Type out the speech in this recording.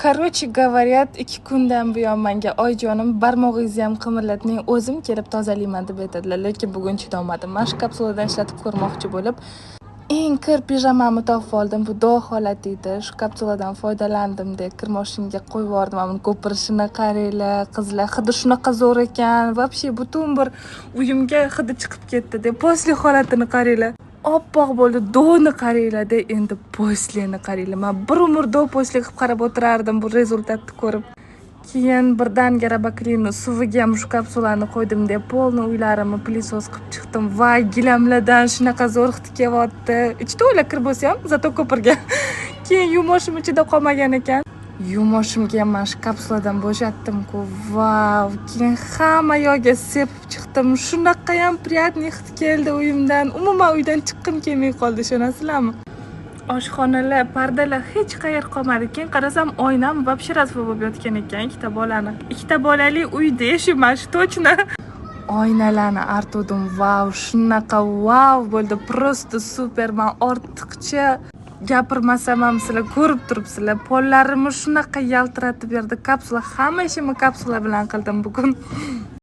Короче говорят, 2 kundan buyon menga oyijonim barmog'ingizni ham qimirlatmang, o'zim kelib tozalayman deb aytadilar, lekin bugun chidolmadim. Mana shu kapsuladan ishlatib ko'rmoqchi bo'lib, eng kir pijamamni topib oldim. Bu duo holati edi. Shu kapsuladan foydalandim deb kir mashinamga qo'yib yubordim. Mana ko'pirishini qaranglar, qizlar, hidi shunaqa zo'r ekan. Вообще butun bir uyimga hidi chiqib ketdi deb. Posli holatini qaranglar. Oppoq bo'ldi, do'ni qaranglar-da, endi poslini qaranglar. Men bir umr do posli qilib qarab o'tirardim bu rezultatni ko'rib. Keyin birdan garabaklini suviga ham shu kapsulani qo'ydim deb polni uylarimni pilisos qilib chiqdim. Va gilamlardan shunaqa zo'r hid kelyapti. Ichida o'yla kir bo'lsa ham, zato ko'pirgan. Keyin yumushim ichida qolmagan ekan. Yumushimga ham mana shu kapsuladan bo'shatdim-ku. Vau! Keyin hamma yoqqa sepib chiqdim. Shunaqa ham приятный hid keldi uyimdan. Umuman uydan chiqqim kelmay qoldi, ishonasizlarmi? Oshxonalar, pardalar hech qayer qolmadi. Keyin qarasam, oynam вообще razvo bo'lib yotgan ekan, ikkita bolani. Ikkita bolali uyda yashayman, shu точно. Oynalarni artuvdim. Vau, shunaqa vau bo'ldi. Просто super. Men ortiqcha gapirmasam ham sizlar ko'rib turibsizlar. Pollarimni shunaqa yaltiratib berdi kapsula. Hamma ishimni kapsula bilan qildim bugun.